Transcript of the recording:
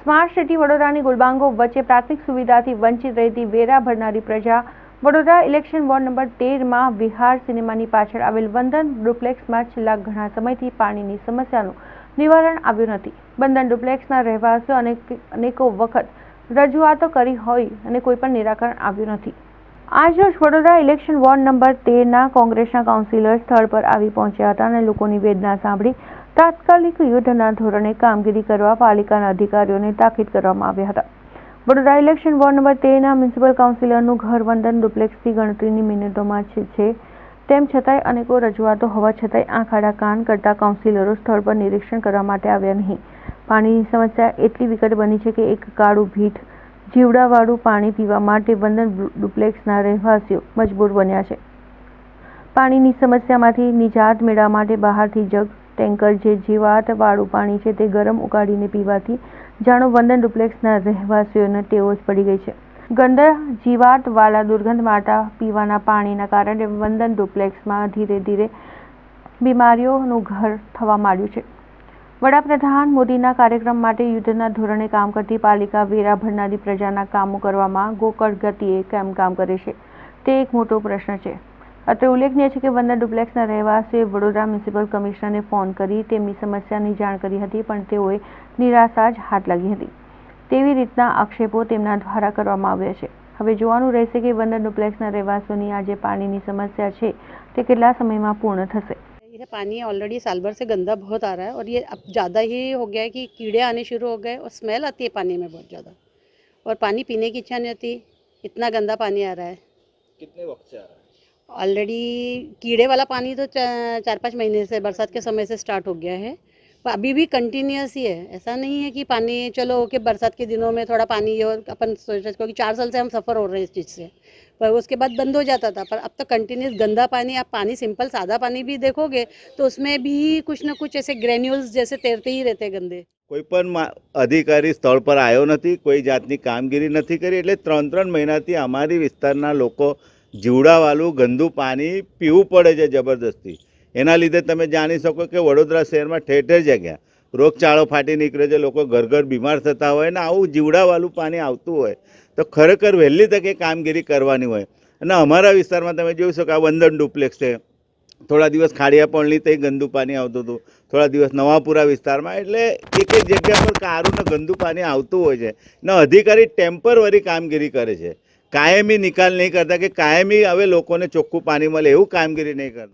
Smart city વડોદરાની ગુલબાંગો વચ્ચે પ્રાથમિક સુવિધાથી વંચિત રહેતી વેરા ભરનારી પ્રજા વડોદરા ઇલેક્શન વોર્ડ નંબર 13માં વિહાર સિનેમાની પાછળ આવેલ વંદન ડુપ્લેક્સમાં છેલ્લા ઘણા સમયથી પાણીની સમસ્યાનું નિવારણ આવ્યું નથી. વંદન ડુપ્લેક્સના રહેવાસીઓ અનેકો વખત રજૂઆતો કરી હોય અને કોઈ પણ નિરાકરણ આવ્યું નથી. આજરોજ વડોદરા ઇલેક્શન વોર્ડ નંબર 13ના કોંગ્રેસના કાઉન્સિલર સ્થળ પર આવી પહોંચ્યા હતા અને લોકોની વેદના સાંભળી તાત્કાલિક યુદ્ધના ધોરણે કામગીરી કરવા પાલિકાના અધિકારીઓને તાકીદ કરવામાં આવ્યા હતા. વડોદરા ઇલેક્શન વોર્ડ નંબર 13ના મ્યુનિસિપલ કાઉન્સિલરનું ઘર વંદન ડુપ્લેક્સથી ગણતરીની મિનિટોમાં છે. તેમ છતાંય અનેકો રજૂઆતો હોવા છતાંય આંખ આડા કાન કરતા કાઉન્સિલરો સ્થળ પર નિરીક્ષણ કરવા માટે આવ્યા નહીં. પાણીની સમસ્યા એટલી વિકટ બની છે કે એક કાળું ભીઠ જીવડાવાળું પાણી પીવા માટે વંદન ડુપ્લેક્સના રહેવાસીઓ મજબૂર બન્યા છે. પાણીની સમસ્યામાંથી નિજાત મેળવવા માટે બહારથી જગ ટેન્કર જે જીવાતવાળું પાણી છે તે ગરમ ઉકાળીને પીવાથી જાણો વંદન ડુપ્લેક્સના રહેવાસીઓને ટેવો જ પડી ગઈ છે. ગંદા જીવાતવાળા દુર્ગંધ મારતા પીવાના પાણીના કારણે વંદન ડુપ્લેક્સમાં ધીરે ધીરે બીમારીઓનું ઘર થવા માંડ્યું છે. વડાપ્રધાન મોદીના કાર્યક્રમ માટે યુદ્ધના ધોરણે કામ કરતી પાલિકા વેરા ભરનારી પ્રજાના કામો કરવામાં ગોકળ ગતિએ કેમ કામ કરે છે તે એક મોટો પ્રશ્ન છે. અત્રે ઉલ્લેખનીય છે કે વંદન ડુપ્લેક્સના રહેવાસીઓએ વડોદરા મ્યુનિસિપલ કમિશનરને ફોન કરી તેમની સમસ્યાની જાણ કરી હતી, પણ તેઓએ નિરાશા જ હાથ લાગી હતી. તેવી રીતના આક્ષેપો તેમના દ્વારા કરવામાં આવ્યા છે. હવે જોવાનું રહેશે કે વંદન ડુપ્લેક્સના રહેવાસીઓની આ જે પાણીની સમસ્યા છે તે કેટલા સમયમાં પૂર્ણ થશે. ये पानी ऑलरेडी साल भर से गंदा बहुत आ रहा है और ये अब ज़्यादा ही हो गया है कि कीड़े आने शुरू हो गए और स्मेल आती है पानी में बहुत ज़्यादा और पानी पीने की इच्छा नहीं होती, इतना गंदा पानी आ रहा है. कितने वक्त से आ रहा है? ऑलरेडी कीड़े वाला पानी तो 4-5 महीने से बरसात के समय से स्टार्ट हो गया है, पर अभी भी कंटिन्यूस ही है. ऐसा नहीं है कि पानी चलो कि बरसात के दिनों में थोड़ा पानी और अपन सोच क्योंकि 4 साल से हम सफ़र हो रहे हैं इस चीज़ से, पर उसके बाद बंद हो जाता था. पर अब तो कंटिन्यूस गंदा पानी, आप पानी सिंपल सादा पानी भी देखोगे तो उसमें भी कुछ ना कुछ ऐसे ग्रेन्यूल्स जैसे तैरते ही रहते गंदे. કોઈ પણ અધિકારી સ્થળ પર આવ્યો નથી, કોઈ જાતની કામગીરી નથી કરી, એટલે 3 મહિનાથી અમારી વિસ્તારના લોકો જીવડાવાળું ગંદુ પાણી પીવું પડે છે જબરદસ્તી. એના લીધે તમે જાણી શકો કે વડોદરા શહેરમાં ઠેર ઠેર જગ્યા રોગચાળો ફાટી નીકળે છે, લોકો ઘર ઘર બીમાર થતા હોય ને આવું જીવડાવાળું પાણી આવતું હોય તો ખરેખર વહેલી તકે કામગીરી કરવાની હોય. અને અમારા વિસ્તારમાં તમે જોઈ શકો આ વંદન ડુપ્લેક્સ છે, થોડા દિવસ ખાડિયા પણલી તે ગંદુ પાણી આવતું હતું, થોડા દિવસ નવાપુરા વિસ્તારમાં, એટલે એક એક જગ્યા પર કારું ને ગંદુ પાણી આવતું હોય છે ને અધિકારી ટેમ્પરરી કામગીરી કરે છે, કાયમી નિકાલ નહીં કરતા કે કાયમી હવે લોકોને ચોખ્ખું પાણી મળે એવું કામગીરી નહીં કરતા.